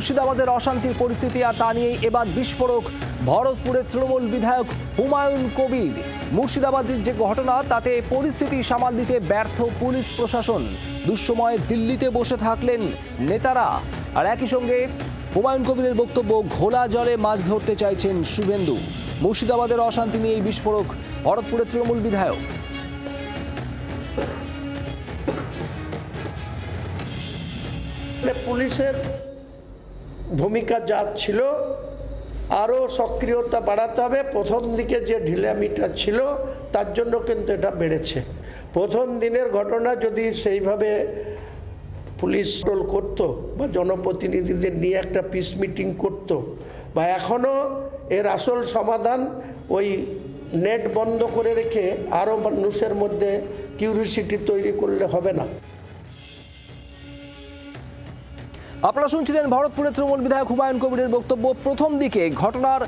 মুর্শিদাবাদের অশান্তির পরিস্থিতি, আর তা নিয়েই এবার বিস্ফোরক ভরতপুরের তৃণমূল বিধায়ক হুমায়ুন কবির। মুর্শিদাবাদের যে ঘটনা তাতে পরিস্থিতি সামাল দিতে ব্যর্থ পুলিশ প্রশাসন। দুঃসময়ে দিল্লিতে বসে থাকলেন নেতারা। আর একই সঙ্গে হুমায়ুন কবিরের বক্তব্য, ঘোলা জলে মাছ ধরতে চাইছেন শুভেন্দু। মুর্শিদাবাদের অশান্তি নিয়ে এই বিস্ফোরক ভরতপুরের তৃণমূল বিধায়ক। পুলিশের ভূমিকা যা ছিল আরও সক্রিয়তা বাড়াতে হবে। প্রথম দিকে যে ঢিলামিটা ছিল তার জন্য কিন্তু এটা বেড়েছে। প্রথম দিনের ঘটনা যদি সেইভাবে পুলিশ রোল করতো বা জনপ্রতিনিধিদের নিয়ে একটা পিস মিটিং করতো, বা এখনও এর আসল সমাধান ওই নেট বন্ধ করে রেখে আরও মানুষের মধ্যে কিউরিসিটি তৈরি করলে হবে না। আপনারা শুনছিলেন ভরতপুরের তৃণমূল বিধায়ক হুমায়ুন কবিরের বক্তব্য। প্রথম দিকে ঘটনার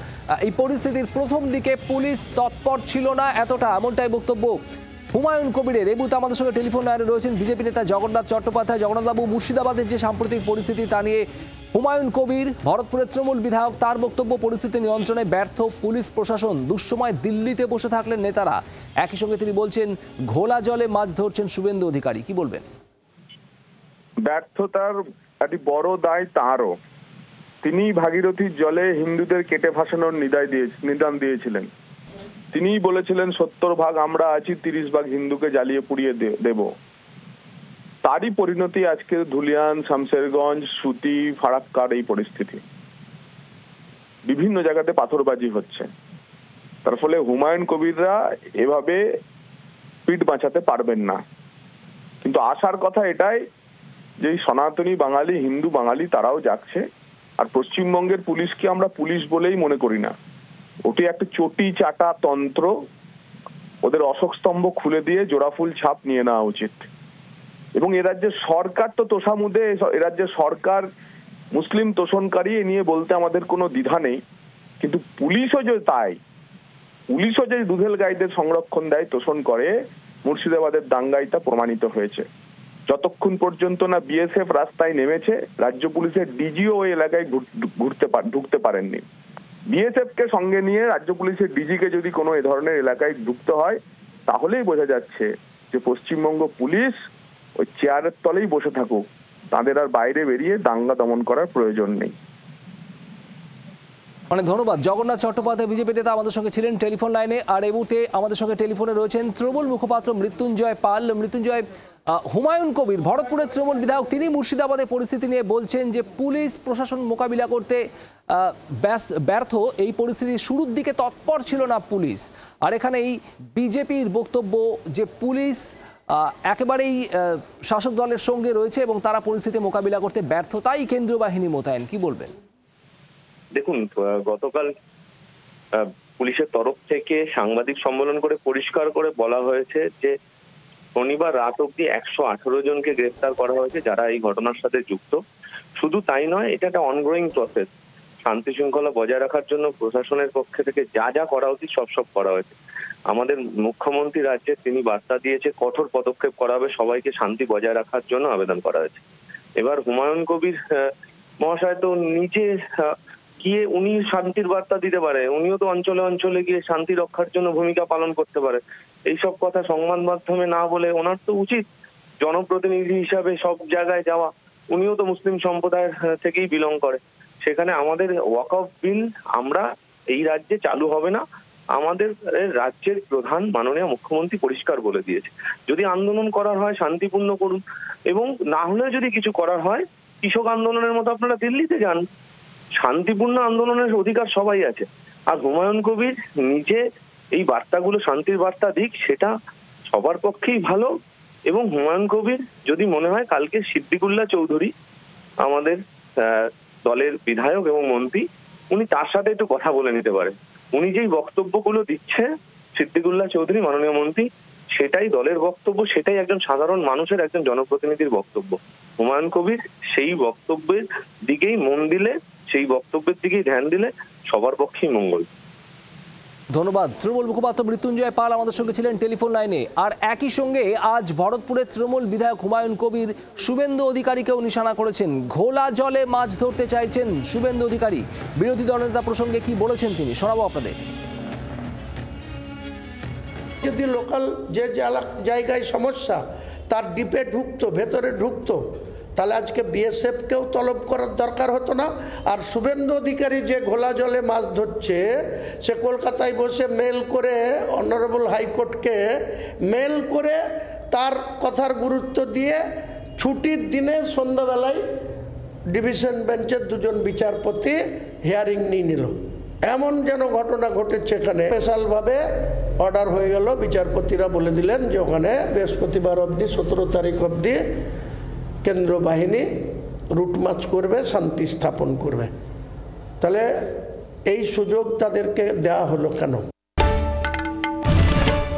এই পরিস্থিতির প্রথম দিকে পুলিশ তৎপর ছিল না এতটা, এমনটাই বক্তব্য হুমায়ুন কবিরের। এই মুহূর্তে আমাদের সঙ্গে টেলিফোন লাইনে রয়েছেন বিজেপি নেতা জগন্নাথ চট্টোপাধ্যায়। জগন্নাথবাবু, মুর্শিদাবাদের যে সাম্প্রতিক পরিস্থিতি তা নিয়ে হুমায়ুন কবির, ভরতপুরের তৃণমূল বিধায়ক, তার বক্তব্য, পরিস্থিতি নিয়ন্ত্রণে ব্যর্থ পুলিশ প্রশাসন। দুঃসময় দিল্লিতে বসে থাকলেন নেতারা। একই সঙ্গে তিনি বলছেন ঘোলা জলে মাছ ধরছেন শুভেন্দু অধিকারী। কি বলবেন? ব্যর্থতার একটি বড় দায় তাঁরও। তিনি ভাগীরথীর জলে হিন্দুদের কেটে ভাসানোর নিদান দিয়েছিলেন। তিনিই বলেছিলেন ৭০ ভাগ আমরা আছি, ৩০ ভাগ হিন্দুকে জ্বালিয়ে পুড়িয়ে দেব। তারই পরিণতি আজকে ধুলিয়ান, শামশেরগঞ্জ, সুতি, ফারাক্কার এই পরিস্থিতি। বিভিন্ন জায়গাতে পাথরবাজি হচ্ছে। তার ফলে হুমায়ুন কবিররা এভাবে পিঠ বাঁচাতে পারবেন না। কিন্তু আশার কথা এটাই যে সনাতনী বাঙালি, হিন্দু বাঙালি তারাও যাচ্ছে। আর পশ্চিমবঙ্গের পুলিশকে আমরা পুলিশ বলেই মনে করি না। ওটি একটা চটি চাটা তন্ত্র। ওদের অশোক স্তম্ভ খুলে দিয়ে জোড়াফুল ছাপ নিয়ে নেওয়া উচিত। এবং এ রাজ্যের সরকার তো তোষামুদে, এ রাজ্যের সরকার মুসলিম তোষণকারী, এ নিয়ে বলতে আমাদের কোনো দ্বিধা নেই। কিন্তু পুলিশও যে তাই, পুলিশও যে দুধেল গাইদের সংরক্ষণ দেয়, তোষণ করে, মুর্শিদাবাদের দাঙ্গায় তা প্রমাণিত হয়েছে। যতক্ষণ পর্যন্ত না বিএসএফ রাস্তায় নেমেছে, রাজ্য পুলিশের ডিজিও ওই এলাকায় ঢুকতে পারেননি। বিএসএফ কে সঙ্গে নিয়ে রাজ্য পুলিশের ডিজিকে যদি কোনো এ ধরনের এলাকায় ঢুকতে হয়, তাহলেই বোঝা যাচ্ছে যে পশ্চিমবঙ্গ পুলিশ ওই চেয়ারের তলেই বসে থাকুক, তাদের আর বাইরে বেরিয়ে দাঙ্গা দমন করার প্রয়োজন নেই। অনেক ধন্যবাদ। জগন্নাথ চট্টোপাধ্যায় বিজেপি নেতা আমাদের সঙ্গে ছিলেন টেলিফোন লাইনে। আর এই মুহূর্তে আমাদের সঙ্গে টেলিফোনে রয়েছেন তৃণমূল মুখপাত্র মৃত্যুঞ্জয় পাল। মৃত্যুঞ্জয়, হুমায়ুন কবির, ভরতপুরের তৃণমূল বিধায়ক, তিনি মুর্শিদাবাদের পরিস্থিতি নিয়ে বলছেন যে পুলিশ প্রশাসন মোকাবিলা করতে ব্যর্থ। এই পরিস্থিতির শুরুর দিকে তৎপর ছিল না পুলিশ। আর এখানে এই বিজেপির বক্তব্য যে পুলিশ একেবারেই শাসক দলের সঙ্গে রয়েছে এবং তারা পরিস্থিতি মোকাবিলা করতে ব্যর্থ, তাই কেন্দ্রীয় বাহিনী মোতায়েন। কি বলবেন? দেখুন, গতকাল পুলিশের তরফ থেকে সাংবাদিক সম্মেলন করে পরিষ্কার করে বলা হয়েছে যে শনিবার রাত অব্দি ১১৮ জনকে গ্রেফতার করা হয়েছে যারা এই ঘটনার সাথে যুক্ত। শুধু তাই নয়, এটা একটা অনগোয়িং প্রসেস। শান্তি শৃঙ্খলা বজায় রাখার জন্য প্রশাসনের পক্ষ থেকে যা যা করা উচিত সব করা হয়েছে। আমাদের মুখ্যমন্ত্রী রাজ্যে তিনি বার্তা দিয়েছে কঠোর পদক্ষেপ করা হবে, সবাইকে শান্তি বজায় রাখার জন্য আবেদন করা হয়েছে। এবার হুমায়ুন কবির মহাশয় তো নিজে গিয়ে উনি শান্তির বার্তা দিতে পারে, উনিও তো অঞ্চলে অঞ্চলে গিয়ে শান্তি রক্ষার জন্য ভূমিকা পালন করতে পারে। এইসব কথা সংবাদ মাধ্যমে না বলে ওনার তো উচিত জনপ্রতিনিধি হিসাবে সব জায়গায় যাওয়া। উনিও তো মুসলিম সম্প্রদায়ের থেকেই বিলং করে। সেখানে আমাদের ওয়াকফ বিল আমরা এই রাজ্যে চালু হবে না, আমাদের রাজ্যের প্রধান মাননীয় মুখ্যমন্ত্রী পরিষ্কার বলে দিয়েছে। যদি আন্দোলন করার হয় শান্তিপূর্ণ করুন, এবং না হলে যদি কিছু করার হয় কৃষক আন্দোলনের মতো আপনারা দিল্লিতে যান। শান্তিপূর্ণ আন্দোলনের অধিকার সবাই আছে। আর হুমায়ুন কবির নিজে এই বার্তাগুলো শান্তির বার্তা দিক, সেটা সবার পক্ষেই ভালো। এবং হুমায়ুন কবির যদি মনে হয় কালকে সিদ্দিকুল্লাহ চৌধুরী আমাদের দলের বিধায়ক এবং মন্ত্রী, উনি তার সাথে একটু কথা বলে নিতে পারেন। উনি যেই বক্তব্যগুলো দিচ্ছে সিদ্দিকুল্লাহ চৌধুরী মাননীয় মন্ত্রী, সেটাই দলের বক্তব্য, সেটাই একজন সাধারণ মানুষের, একজন জনপ্রতিনিধির বক্তব্য। হুমায়ুন কবির সেই বক্তব্যের দিকেই মন দিলে, সেই বক্তব্যের দিকেই ধ্যান দিলে সবার পক্ষেই মঙ্গল। ধন্যবাদ। তৃণমূল মুখপাত্র মৃত্যুঞ্জয় পাল আমাদের সঙ্গে ছিলেন টেলিফোন লাইনে। আর একই সঙ্গে আজ ভরতপুরের তৃণমূল বিধায়ক হুমায়ুন কবির শুভেন্দু অধিকারীকেও নিশানা করেছেন। ঘোলা জলে মাছ ধরতে চাইছেন শুভেন্দু অধিকারী। বিরোধী দলনেতা প্রসঙ্গে কি বলেছেন তিনি, শোনাবো আপনাদের। যদি লোকাল যে জায়গায় সমস্যা তার ডিপে ঢুকতো, ভেতরে ঢুকতো, তাহলে আজকে বিএসএফকেও তলব করার দরকার হতো না। আর শুভেন্দু অধিকারী যে ঘোলা জলে মাছ ধরছে, সে কলকাতায় বসে মেল করে অনারেবল হাইকোর্টকে মেল করে তার কথার গুরুত্ব দিয়ে ছুটির দিনে সন্ধ্যাবেলায় ডিভিশন বেঞ্চের দুজন বিচারপতি হিয়ারিং নিয়ে নিল। এমন যেন ঘটনা ঘটেছে এখানে। স্পেশালভাবে অর্ডার হয়ে গেল, বিচারপতিরা বলে দিলেন যে ওখানে বৃহস্পতিবার অবধি 17 তারিখ অবধি কেন্দ্র বাহিনী রুট মার্চ করবে, শান্তি স্থাপন করবে। তাহলে এই সুযোগ তাদেরকে দেওয়া হলো কেন?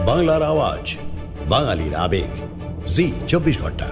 বাংলার আওয়াজ, বাঙালির আবেগ, জি 24 ঘন্টা।